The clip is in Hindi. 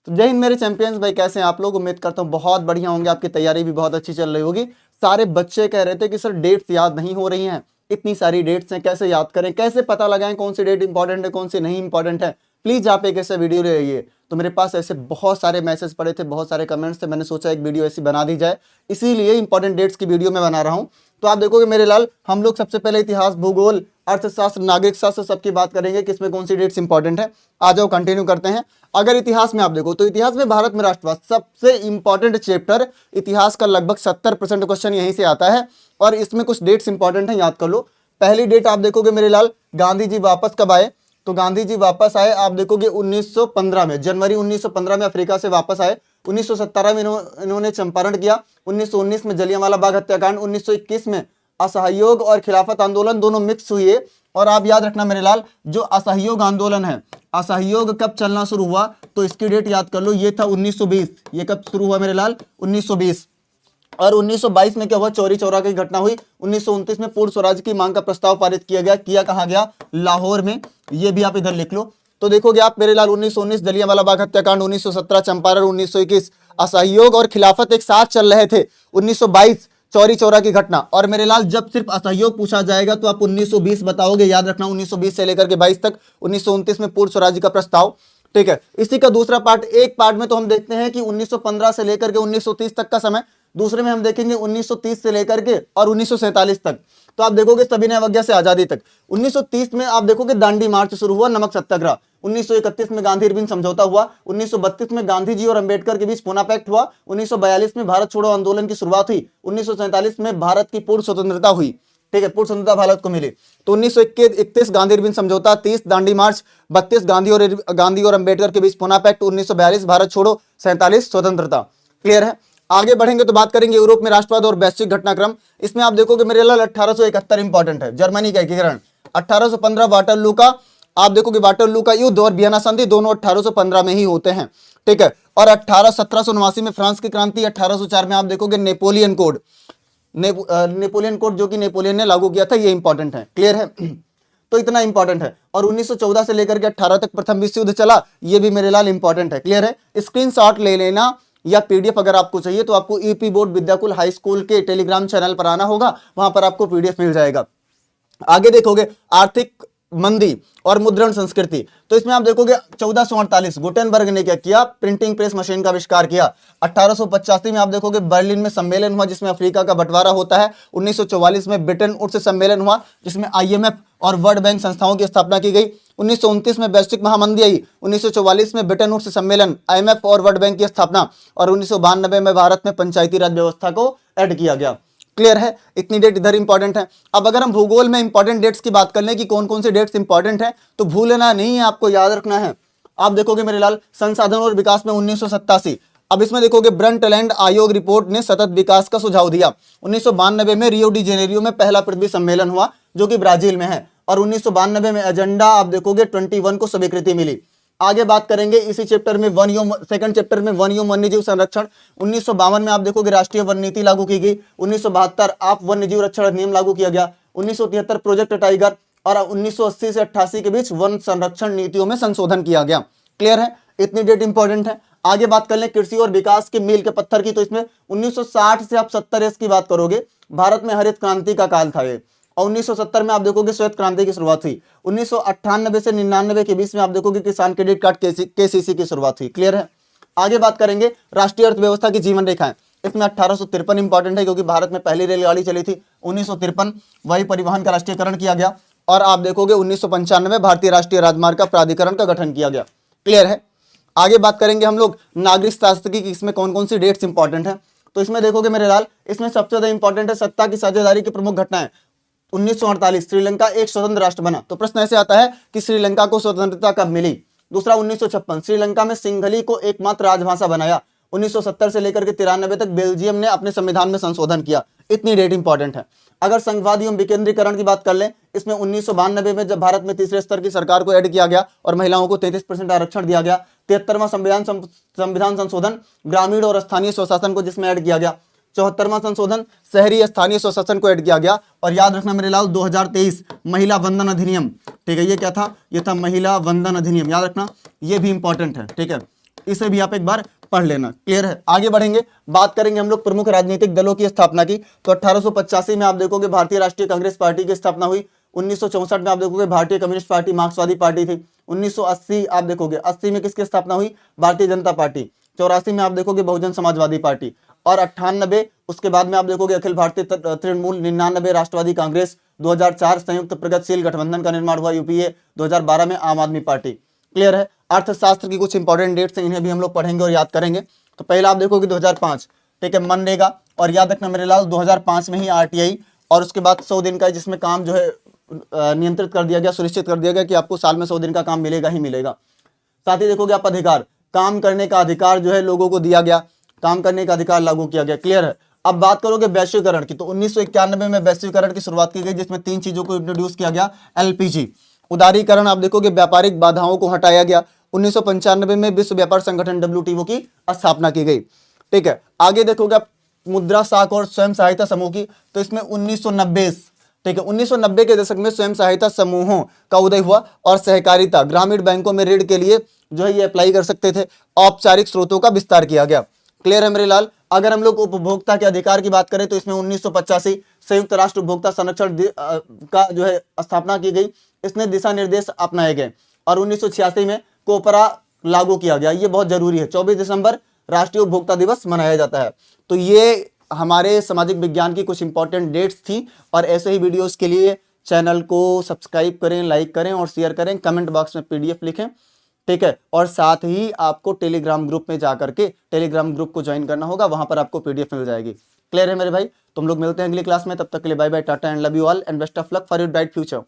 तो जय हिंद मेरे चैंपियंस भाई, कैसे हैं आप लोग? उम्मीद करता हूँ बहुत बढ़िया होंगे, आपकी तैयारी भी बहुत अच्छी चल रही होगी। सारे बच्चे कह रहे थे कि सर डेट्स याद नहीं हो रही हैं, इतनी सारी डेट्स हैं, कैसे याद करें, कैसे पता लगाएं कौन सी डेट इंपॉर्टेंट है कौन सी नहीं इंपॉर्टेंट है। प्लीज आप एक ऐसा वीडियो ले आइए। तो मेरे पास ऐसे बहुत सारे मैसेज पड़े थे, बहुत सारे कमेंट्स थे, मैंने सोचा एक वीडियो ऐसी बना दी जाए, इसीलिए इंपॉर्टेंट डेट्स की वीडियो मैं बना रहा हूँ। तो आप देखोगे मेरे लाल, हम लोग सबसे पहले इतिहास, भूगोल, अर्थशास्त्र, नागरिक शास्त्र सबकी बात करेंगे, किसमें कौन सी डेट्स इंपॉर्टेंट है। आ जाओ कंटिन्यू करते हैं। अगर इतिहास में आप देखो तो इतिहास में भारत में राष्ट्रवाद सबसे इंपॉर्टेंट चैप्टर, इतिहास का लगभग 70% क्वेश्चन यहीं से आता है और इसमें कुछ डेट्स इंपॉर्टेंट है, याद कर लो। पहली डेट आप देखोगे मेरे लाल, गांधी जी वापस कब आए? तो गांधी जी वापस आए आप देखोगे 1915 में, जनवरी 1915 में अफ्रीका से वापस आए। 1917 में इन्होंने चंपारण किया। 1919 में जलियांवाला बाग हत्याकांड। 1921 में असहयोग और खिलाफत आंदोलन दोनों मिक्स हुए। और आप याद रखना मेरे लाल, जो असहयोग आंदोलन है, असहयोग कब चलना शुरू हुआ? तो इसकी डेट याद कर लो, ये था 1920। ये कब शुरू हुआ मेरे लाल? 1920। और 1922 में क्या हुआ? चौरी चौरा की घटना हुई। 1929 में पूर्ण स्वराज की मांग का प्रस्ताव पारित किया गया। किया कहा गया? लाहौर में। ये भी आप इधर लिख लो। तो देखोगे आप मेरे लाल, 1919 जलियांवाला बाग हत्याकांड, 1917 चंपारण, 1921 असहयोग और खिलाफत एक साथ चल रहे थे। 1922 चौरी चौरा की घटना। और मेरे लाल, जब सिर्फ असहयोग पूछा जाएगा तो आप 1920 बताओगे, याद रखना 1920 से लेकर के 22 तक। 1929 में पूर्ण स्वराज्य का प्रस्ताव, ठीक है। इसी का दूसरा पार्ट, एक पार्ट में तो हम देखते हैं कि 1915 से लेकर के 1930 तक का समय, दूसरे में हम देखेंगे 1930 से लेकर के और 1947 तक। तो आप देखोगे सविनय अवज्ञा से आजादी तक। 1930 में आप देखोगे दांडी मार्च शुरू हुआ, नमक सत्याग्रह। 1931 में गांधी इरविन समझौता हुआ। 1932 में गांधी जी और अंबेडकर के बीच पूना पैक्ट हुआ। 1942 में भारत छोड़ो आंदोलन की शुरुआत हुई। 1947 में भारत की पूर्ण स्वतंत्रता हुई, ठीक है, पूर्ण स्वतंत्रता भारत को मिली। तो 1931 गांधी इरविन समझौता, 30 दांडी मार्च, 32 गांधी और अंबेडकर के बीच पूना पैक्ट, 1942 भारत छोड़ो, 47 स्वतंत्रता। क्लियर है? आगे बढ़ेंगे तो बात करेंगे यूरोप में राष्ट्रवाद और वैश्विक घटनाक्रम। इसमें आप देखोगे मेरे लाल 1871 इंपॉर्टेंट है, जर्मनी का एकीकरण। 1815 वाटरलू का, आप देखोगे वाटरलू का युद्ध और वियना संधि दोनों 1815 में ही होते हैं, ठीक है। और 1779 में फ्रांस की क्रांति। 1804 में आप देखोगे नेपोलियन कोड, नेपोलियन कोड जो कि नेपोलियन ने लागू किया था, ये इंपॉर्टेंट है। क्लियर है? तो इतना इंपॉर्टेंट है। और 1914 से लेकर के 18 तक प्रथम विश्व युद्ध चला, ये भी मेरे लाल इंपॉर्टेंट है। क्लियर है? स्क्रीनशॉट ले लेना, या पीडीएफ अगर आपको चाहिए तो आपको EP board Vidyakul high school के टेलीग्राम चैनल पर आना होगा, वहां पर आपको पीडीएफ मिल जाएगा। आगे देखोगे आर्थिक मंदी और मुद्रण संस्कृति। तो इसमें आप देखोगे 1448 गुटेनबर्ग ने क्या किया? प्रिंटिंग प्रेस मशीन का आविष्कार किया। 1885 में आप देखोगे बर्लिन में सम्मेलन हुआ जिसमें अफ्रीका का बंटवारा होता है। 1944 में ब्रिटेन वुड्स सम्मेलन हुआ जिसमें आईएमएफ और वर्ल्ड बैंक संस्थाओं की स्थापना की गई। 1929 में वैश्विक महामंदी आई। 1944 में ब्रिटेन वुड्स सम्मेलन, आईएमएफ और वर्ल्ड बैंक की स्थापना। और 1992 में भारत में पंचायती राज व्यवस्था को ऐड किया गया। क्लियर है? इतनी डेट इधर इंपॉर्टेंट है। अब अगर हम भूगोल में इंपॉर्टेंट डेट्स की बात कर लें कि कौन कौन से डेट्स इंपॉर्टेंट है, तो भूलना नहीं है, आपको याद रखना है। आप देखोगे मेरे लाल, संसाधन और विकास में 1987। अब इसमें देखोगे ब्रंटलैंड आयोग रिपोर्ट ने सतत विकास का सुझाव दिया। 1992 में रियो डी जेनेरियो में पहला पृथ्वी सम्मेलन हुआ जो कि ब्राजील में है। और 1992 में एजेंडा आप देखोगे 21 को स्वीकृति मिली। आगे बात करेंगे इसी चैप्टर में सेकंड चैप्टर में वन एवं वन्यजीव संरक्षण। 1952 में आप देखोगे राष्ट्रीय वन नीति लागू की गई। 1972 आप वन्यजीव रक्षण अधिनियम लागू किया गया। 1973 प्रोजेक्ट टाइगर। और 1980 से 88 के बीच वन संरक्षण नीतियों में संशोधन किया गया। क्लियर है? इतनी डेट इंपॉर्टेंट है। आगे बात कर लें कृषि और विकास के मील के पत्थर की। तो इसमें 1960 से आप 70 की बात करोगे, भारत में हरित क्रांति का काल था ये। और 1970 में आप देखोगे श्वेत क्रांति की शुरुआत हुई। 1998 से 99 के बीच में आप देखोगे किसान क्रेडिट कार्ड केसीसी की शुरुआत हुई। क्लियर है? आगे बात करेंगे राष्ट्रीय अर्थव्यवस्था की जीवन रेखाएं। इसमें 1853 इंपॉर्टेंट है क्योंकि भारत में पहली रेलगाड़ी चली थी। 1953 वायु परिवहन का राष्ट्रीयकरण किया गया। और आप देखोगे 1995 में भारतीय राष्ट्रीय राजमार्ग का प्राधिकरण का गठन किया गया। क्लियर है? आगे बात करेंगे हम लोग नागरिक शास्त्र की, इसमें कौन कौन सी डेट्स इंपॉर्टेंट है। तो इसमें देखोगे मेरे लाल, इसमें सबसे ज्यादा इंपॉर्टेंट है सत्ता की साझेदारी की प्रमुख घटनाएं। 1948 श्रीलंका एक स्वतंत्र राष्ट्र बना। तो प्रश्न ऐसे आता है कि श्रीलंका को स्वतंत्रता कब मिली। दूसरा 1956 श्रीलंका में सिंघली को एकमात्र राजभाषा बनाया। 1970 से लेकर के 93 तक बेल्जियम ने अपने संविधान में संशोधन किया। इतनी डेट इंपॉर्टेंट है। अगर संघवाद एवं विकेंद्रीकरण की बात कर लें, इसमें 1992 में जब भारत में तीसरे स्तर की सरकार को ऐड किया गया और महिलाओं को 33% आरक्षण दिया गया। 73वां संविधान संशोधन ग्रामीण और स्थानीय स्वशासन को जिसमें ऐड किया गया। 74वां संशोधन शहरी स्थानीय स्वशासन को ऐड किया गया। और याद रखना मेरे लाल 2023 महिला वंदन अधिनियम, ठीक है, ये क्या था? ये था महिला वंदन अधिनियम, याद रखना, ये भी इंपॉर्टेंट है, ठीक है। इसे भी आप एक बार पढ़ लेना। क्लियर है? आगे बढ़ेंगे, बात करेंगे हम लोग प्रमुख राजनीतिक दलों की स्थापना की। तो 1885 में आप देखोगे भारतीय राष्ट्रीय कांग्रेस पार्टी की स्थापना हुई। 1964 में आप देखोगे भारतीय कम्युनिस्ट पार्टी मार्क्सवादी पार्टी थी। 1980 आप देखोगे 80 में किसकी स्थापना हुई? भारतीय जनता पार्टी। 84 में आप देखोगे बहुजन समाजवादी पार्टी। और 98 उसके बाद में आप देखोगे अखिल भारतीय तृणमूल, 99 राष्ट्रवादी कांग्रेस, 2004 संयुक्त प्रगतिशील गठबंधन का निर्माण हुआ यूपीए, 2012 में आम आदमी पार्टी। क्लियर है? अर्थशास्त्र की कुछ इंपॉर्टेंट डेट्स हैं, इन्हें भी हम लोग पढ़ेंगे और याद करेंगे। तो पहला आप देखोगे 2005, ठीक है, मनरेगा। और याद रखना मेरे लाल 2005 में ही आरटीआई, और उसके बाद 100 दिन का, जिसमें काम जो है नियंत्रित कर दिया गया, सुनिश्चित कर दिया गया कि आपको साल में 100 दिन का काम मिलेगा ही मिलेगा। साथ ही देखोगे आप अधिकार, काम करने का अधिकार जो है लोगों को दिया गया, काम करने का अधिकार लागू किया गया। क्लियर है? अब बात करोगे वैश्वीकरण की, तो 1991 में वैश्वीकरण की शुरुआत की गई, जिसमें 3 चीजों को इंट्रोड्यूस किया गया। एलपीजी, उदारीकरण, आप देखोगे व्यापारिक बाधाओं को हटाया गया। 1995 में विश्व व्यापार संगठन डब्ल्यूटीओ की स्थापना की गई। ठीक है, आगे देखोगे आप मुद्रा साख और स्वयं सहायता समूह की, तो इसमें 1990, ठीक है, 1990 के दशक में स्वयं सहायता समूहों का उदय हुआ और सहकारिता ग्रामीण बैंकों में ऋण के लिए जो है ये अप्लाई कर सकते थे। औपचारिक स्रोतों का विस्तार किया गया। क्लियर है मेरे लाल? अगर हम लोग उपभोक्ता के अधिकार की बात करें तो इसमें 1985 संयुक्त राष्ट्र उपभोक्ता संरक्षण का जो है स्थापना की गई, इसने दिशा निर्देश अपनाए गए। और 1986 में कोपरा लागू किया गया, ये बहुत जरूरी है। 24 दिसंबर राष्ट्रीय उपभोक्ता दिवस मनाया जाता है। तो ये हमारे सामाजिक विज्ञान की कुछ इंपॉर्टेंट डेट्स थी। और ऐसे ही वीडियोस के लिए चैनल को सब्सक्राइब करें, लाइक करें और शेयर करें, कमेंट बॉक्स में पीडीएफ लिखें। ठीक है, और साथ ही आपको टेलीग्राम ग्रुप में जाकर के टेलीग्राम ग्रुप को ज्वाइन करना होगा, वहां पर आपको पीडीएफ मिल जाएगी। क्लियर है मेरे भाई? तुम लोग मिलते हैं अगली क्लास में, तब तक के लिए bye bye, tata and love you all and best of luck for your bright future.